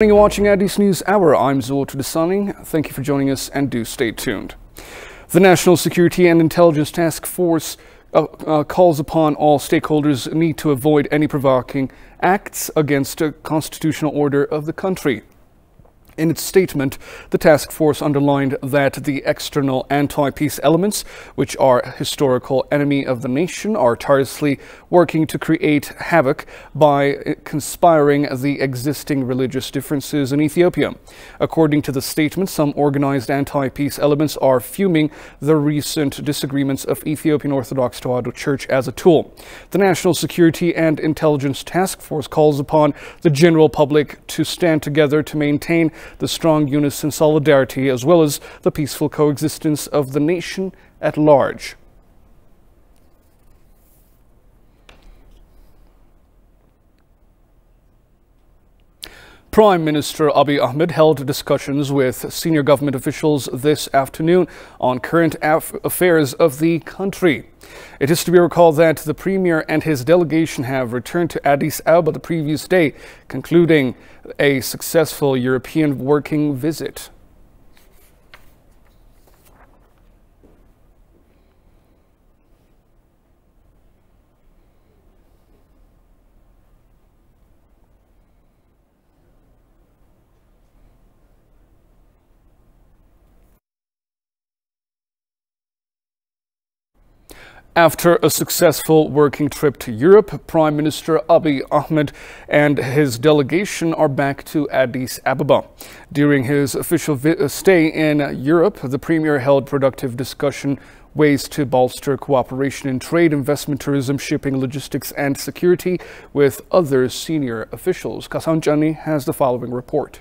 You're watching Addis News Hour. I'm Zul Tudasani. Thank you for joining us and do stay tuned. The National Security and Intelligence Task Force calls upon all stakeholders need to avoid any provoking acts against a constitutional order of the country. In its statement, the task force underlined that the external anti-peace elements, which are a historical enemy of the nation, are tirelessly working to create havoc by conspiring the existing religious differences in Ethiopia. According to the statement, some organized anti-peace elements are fuming the recent disagreements of Ethiopian Orthodox Tewahedo Church as a tool. The National Security and Intelligence Task Force calls upon the general public to stand together to maintain the strong unison, solidarity, as well as the peaceful coexistence of the nation at large. Prime Minister Abiy Ahmed held discussions with senior government officials this afternoon on current affairs of the country. It is to be recalled that the Premier and his delegation have returned to Addis Ababa the previous day, concluding a successful European working visit. After a successful working trip to Europe, Prime Minister Abiy Ahmed and his delegation are back to Addis Ababa. During his official stay in Europe, the Premier held productive discussion ways to bolster cooperation in trade, investment, tourism, shipping, logistics and security with other senior officials. Kasanjani has the following report.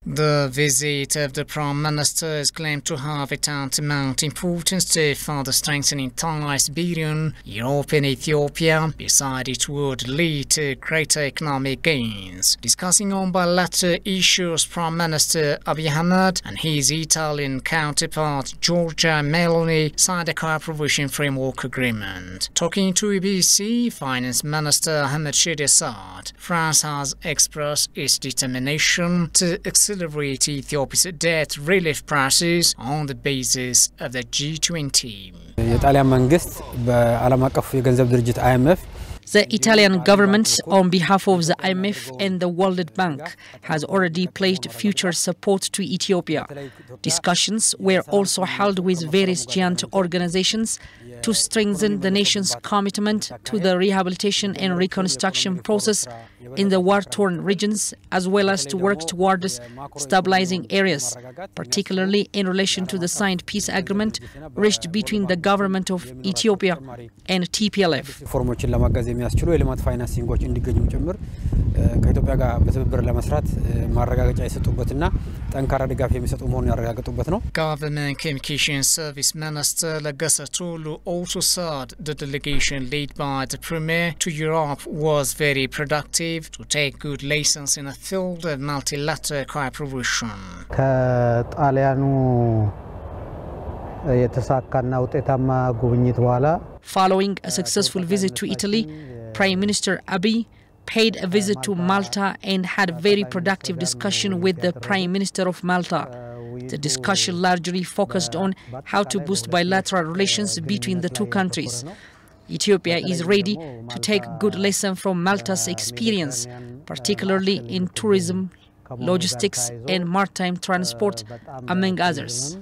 The visit of the Prime Minister is claimed to have a tantamount importance to further strengthening ties between Europe and Ethiopia, besides it would lead to greater economic gains. Discussing on bilateral issues, Prime Minister Abiy Ahmed and his Italian counterpart Giorgia Meloni signed a cooperation framework agreement. Talking to BBC, Finance Minister Ahmed Shide said France has expressed its determination to accelerate Ethiopia's debt relief process on the basis of the G20. The Italian government, on behalf of the IMF and the World Bank, has already pledged future support to Ethiopia. Discussions were also held with various giant organizations to strengthen the nation's commitment to the rehabilitation and reconstruction process in the war-torn regions, as well as to work towards stabilizing areas, particularly in relation to the signed peace agreement reached between the government of Ethiopia and TPLF. Government Communication Service Minister Legesse Tulu also said the delegation led by the Premier to Europe was very productive to take good lessons in a field of multilateral cooperation. Following a successful visit to Italy, Prime Minister Abiy paid a visit to Malta and had a very productive discussion with the Prime Minister of Malta. The discussion largely focused on how to boost bilateral relations between the two countries. Ethiopia is ready to take good lessons from Malta's experience, particularly in tourism, logistics and maritime transport, among others.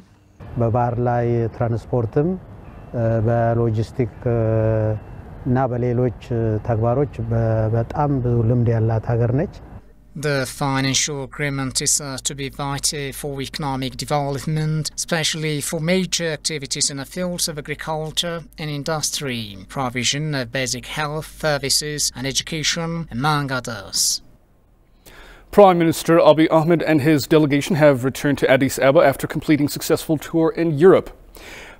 The financial agreement is to be vital for economic development, especially for major activities in the fields of agriculture and industry, provision of basic health services and education, among others. Prime Minister Abiy Ahmed and his delegation have returned to Addis Ababa after completing a successful tour in Europe.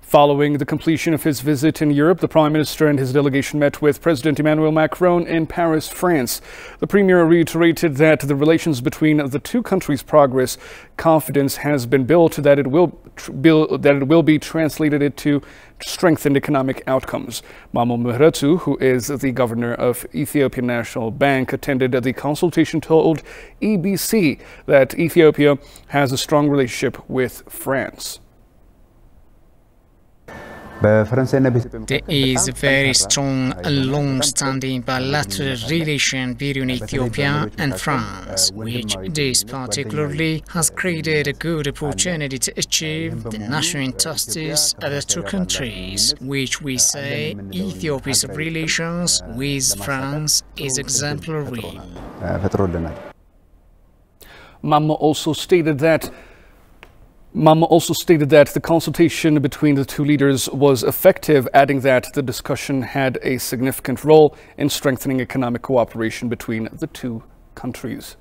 Following the completion of his visit in Europe, the Prime Minister and his delegation met with President Emmanuel Macron in Paris, France. The Premier reiterated that the relations between the two countries progress. Confidence has been built that it will be translated into strengthened economic outcomes. Mamo ምህረቱ, who is the governor of Ethiopian National Bank, attended the consultation, told EBC that Ethiopia has a strong relationship with France. There is a very strong and long-standing bilateral relation between Ethiopia and France, which this particularly has created a good opportunity to achieve the national interests of the two countries, which we say Ethiopia's relations with France is exemplary. Mamo also stated that the consultation between the two leaders was effective, adding that the discussion had a significant role in strengthening economic cooperation between the two countries.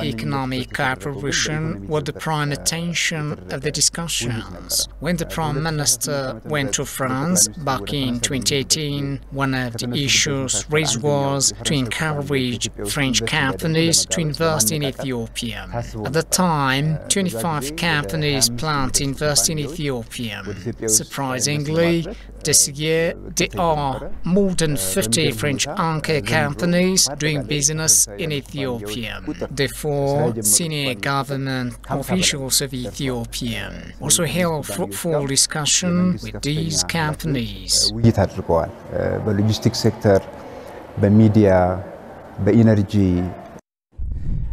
Economic cooperation was the prime attention of the discussions. When the Prime Minister went to France back in 2018, one of the issues raised was to encourage French companies to invest in Ethiopia. At the time, 25 companies planned to invest in Ethiopia. Surprisingly, this year there are more than 50 French anchor companies doing business in Ethiopia. Therefore, senior government officials of Ethiopia also held fruitful discussion with these companies.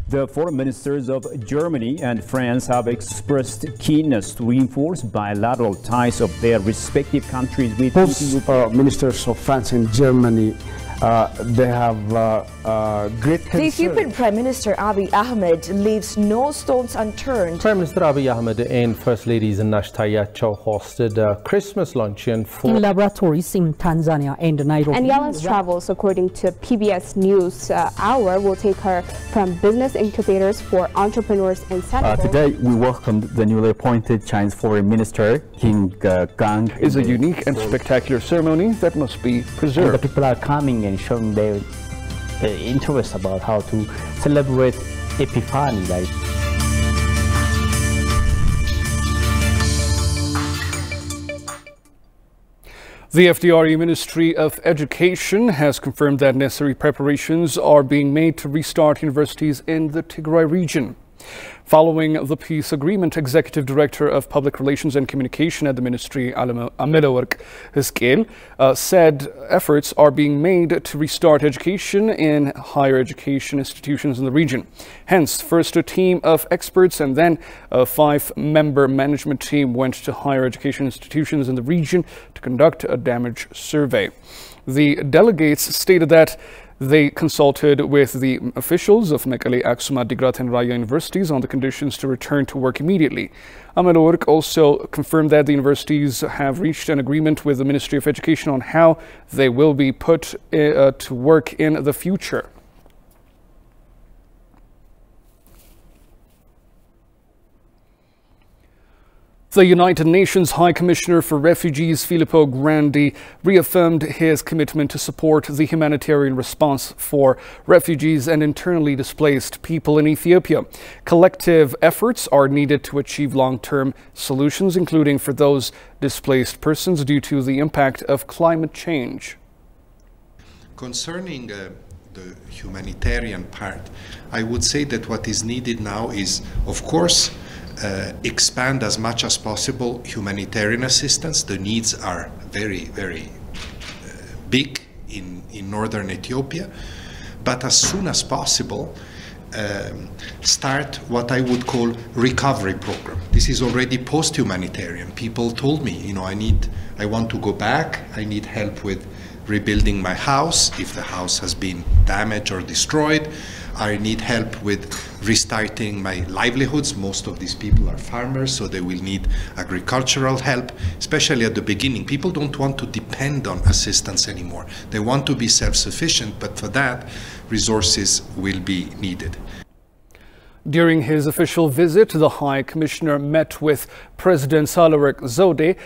The foreign ministers of Germany and France have expressed keenness to reinforce bilateral ties of their respective countries with both ministers of France and Germany. They have great concern. The Ethiopian Prime Minister Abiy Ahmed leaves no stones unturned. Prime Minister Abiy Ahmed and First Lady Zinash Tayacho hosted a Christmas luncheon for in laboratories in Tanzania and Nairobi. And Yellen's travels, according to PBS News Hour, will take her from business incubators for entrepreneurs in Senegal. Today, we welcomed the newly appointed Chinese Foreign Minister, King Gang. It's a unique and spectacular ceremony that must be preserved. And the people are coming and showing their interest about how to celebrate Epiphany. The FDRE Ministry of Education has confirmed that necessary preparations are being made to restart universities in the Tigray region. Following the peace agreement, Executive Director of Public Relations and Communication at the Ministry, Amelowork Hizkel, said efforts are being made to restart education in higher education institutions in the region. Hence, first a team of experts and then a 5-member management team went to higher education institutions in the region to conduct a damage survey. The delegates stated that they consulted with the officials of Mekelle, Aksum, Adigrat and Raya universities on the conditions to return to work immediately. Amelowork also confirmed that the universities have reached an agreement with the Ministry of Education on how they will be put to work in the future. The United Nations High Commissioner for Refugees, Filippo Grandi, reaffirmed his commitment to support the humanitarian response for refugees and internally displaced people in Ethiopia. Collective efforts are needed to achieve long-term solutions, including for those displaced persons due to the impact of climate change. Concerning the humanitarian part, I would say that what is needed now is, of course, expand as much as possible humanitarian assistance. The needs are very, very big in northern Ethiopia, but as soon as possible start what I would call recovery program. This is already post-humanitarian. People told me, I want to go back, I need help with rebuilding my house if the house has been damaged or destroyed. I need help with restarting my livelihoods. Most of these people are farmers, so they will need agricultural help, especially at the beginning. People don't want to depend on assistance anymore. They want to be self-sufficient, but for that, resources will be needed. During his official visit, the High Commissioner met with President Sahlawark Zewde,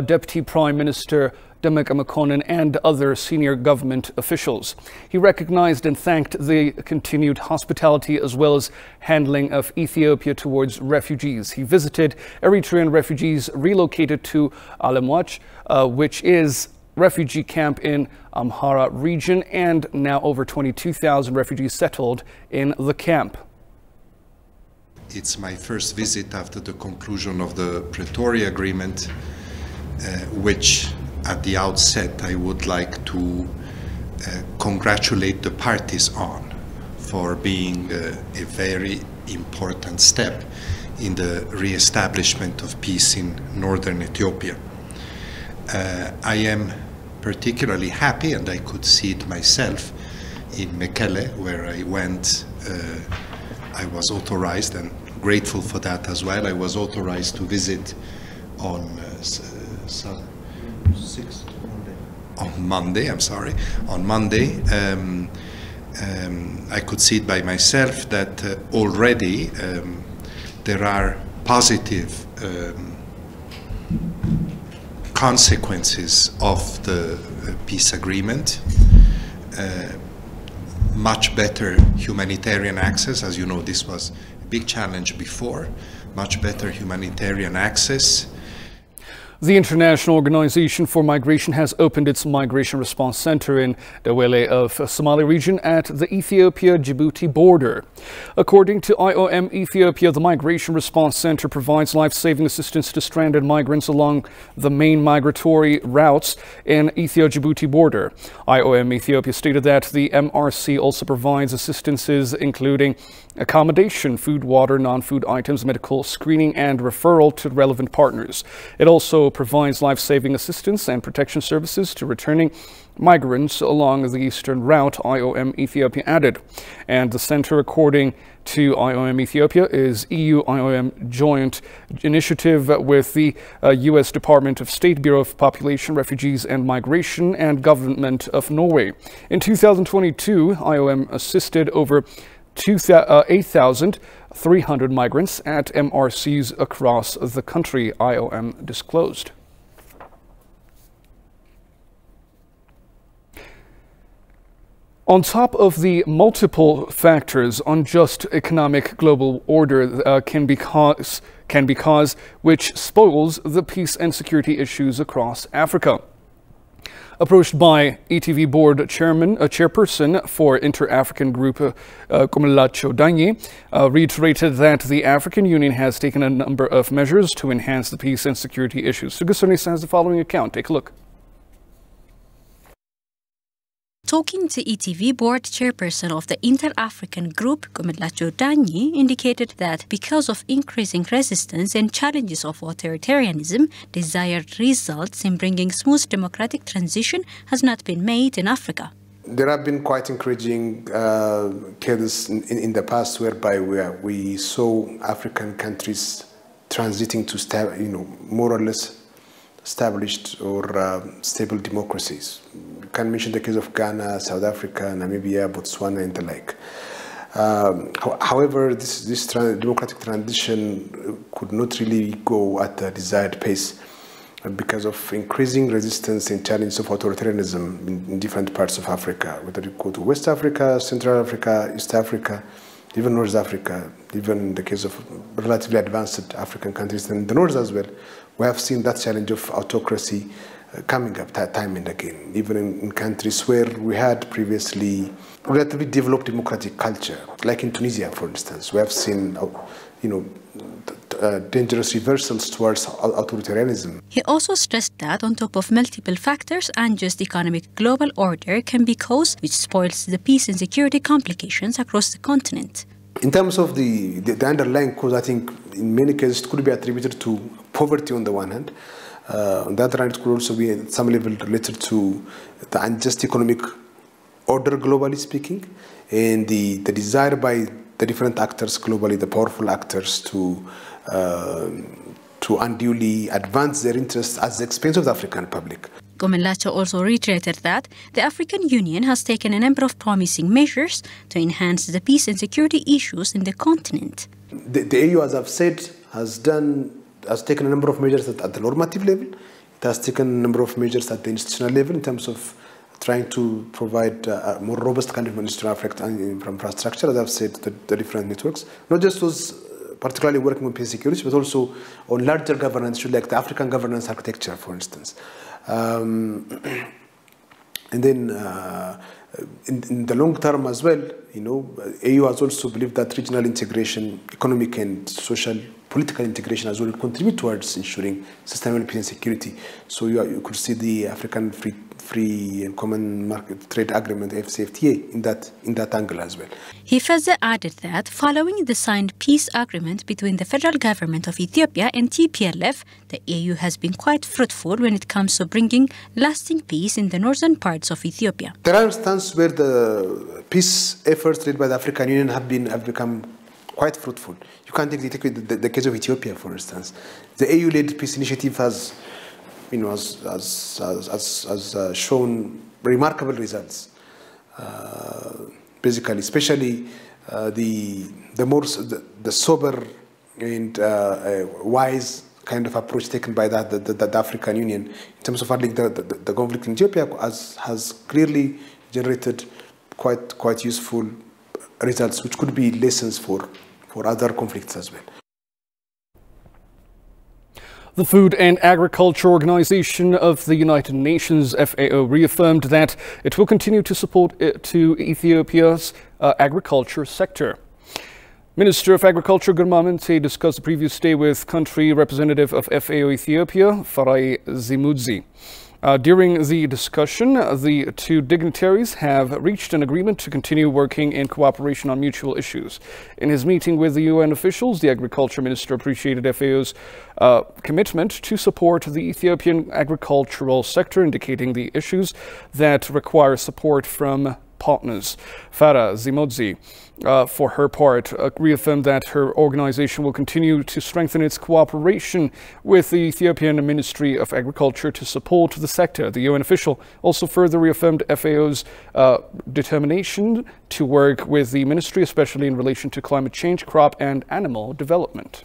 Deputy Prime Minister Demek Mekonnen and other senior government officials. He recognized and thanked the continued hospitality as well as handling of Ethiopia towards refugees. He visited Eritrean refugees relocated to Alamwach, which is refugee camp in Amhara region, and now over 22,000 refugees settled in the camp. It's my first visit after the conclusion of the Pretoria Agreement, which at the outset I would like to congratulate the parties on for being a very important step in the re-establishment of peace in northern Ethiopia. I am particularly happy, and I could see it myself in Mekelle, where I went. I was authorized, and grateful for that as well. I was authorized to visit on Monday. On Monday. I could see it by myself that already there are positive consequences of the peace agreement. Much better humanitarian access. As you know, this was a big challenge before. Much better humanitarian access. The International Organization for Migration has opened its Migration Response Center in Dawele of Somali region at the Ethiopia-Djibouti border. According to IOM Ethiopia, the Migration Response Center provides life-saving assistance to stranded migrants along the main migratory routes in Ethiopia-Djibouti border. IOM Ethiopia stated that the MRC also provides assistances including accommodation, food, water, non-food items, medical screening, and referral to relevant partners. It also provides life-saving assistance and protection services to returning migrants along the eastern route, IOM Ethiopia added. And the center, according to IOM Ethiopia, is EU-IOM joint initiative with the U.S. Department of State, Bureau of Population, Refugees and Migration, and Government of Norway. In 2022, IOM assisted over 8,300 migrants at MRCs across the country, IOM disclosed. On top of the multiple factors unjust economic global order can be cause which spoils the peace and security issues across Africa. Approached by ETV board chairperson for Inter-African Group, Komelacho Danyi, reiterated that the African Union has taken a number of measures to enhance the peace and security issues. Sugasoni has the following account. Take a look. Talking to ETV board chairperson of the Inter-African Group, Komelacho Danyi, indicated that because of increasing resistance and challenges of authoritarianism, desired results in bringing smooth democratic transition has not been made in Africa. There have been quite encouraging cases in the past whereby we saw African countries transiting to more or less established or stable democracies. You can mention the case of Ghana, South Africa, Namibia, Botswana, and the like. However, this democratic transition could not really go at the desired pace because of increasing resistance and challenges of authoritarianism in different parts of Africa, whether you go to West Africa, Central Africa, East Africa, even North Africa, even in the case of relatively advanced African countries in the North as well. We have seen that challenge of autocracy coming up time and again, even in countries where we had previously relatively developed democratic culture, like in Tunisia, for instance. We have seen, dangerous reversals towards authoritarianism. He also stressed that on top of multiple factors, unjust economic global order can be cause which spoils the peace and security complications across the continent. In terms of the underlying cause, I think in many cases it could be attributed to poverty on the one hand. On the other hand, it could also be at some level related to the unjust economic order, globally speaking, and the desire by the different actors globally, the powerful actors, to unduly advance their interests at the expense of the African public. Gomelacho also reiterated that the African Union has taken a number of promising measures to enhance the peace and security issues in the continent. The AU, as I've said, has taken a number of measures at the normative level. It has taken a number of measures at the institutional level in terms of trying to provide a more robust kind of institutional infrastructure, as I've said, the different networks. Not just those particularly working on peace and security, but also on larger governance issues like the African governance architecture, for instance. And then in the long term as well, AU has also believed that regional integration, economic and social, political integration as well will contribute towards ensuring sustainable peace and security. So you could see the African Free and Common Market Trade Agreement, AfCFTA, in that angle as well. He further added that following the signed peace agreement between the federal government of Ethiopia and TPLF, the AU has been quite fruitful when it comes to bringing lasting peace in the northern parts of Ethiopia. There are instances where the peace efforts led by the African Union have become quite fruitful. You can take the case of Ethiopia, for instance. The AU-led peace initiative has shown remarkable results. Basically, especially the sober and wise kind of approach taken by the African Union in terms of handling the conflict in Ethiopia has clearly generated quite useful results, which could be lessons for other conflicts as well. The Food and Agriculture Organization of the United Nations, FAO, reaffirmed that it will continue to support Ethiopia's agriculture sector. Minister of Agriculture Girma Amanté discussed the previous day with country representative of FAO Ethiopia, Farai Zimudzi. During the discussion, the two dignitaries have reached an agreement to continue working in cooperation on mutual issues. In his meeting with the UN officials, the Agriculture Minister appreciated FAO's commitment to support the Ethiopian agricultural sector, indicating the issues that require support from partners. Farai Zimudzi, for her part, reaffirmed that her organization will continue to strengthen its cooperation with the Ethiopian Ministry of Agriculture to support the sector. The UN official also further reaffirmed FAO's determination to work with the ministry, especially in relation to climate change, crop and animal development.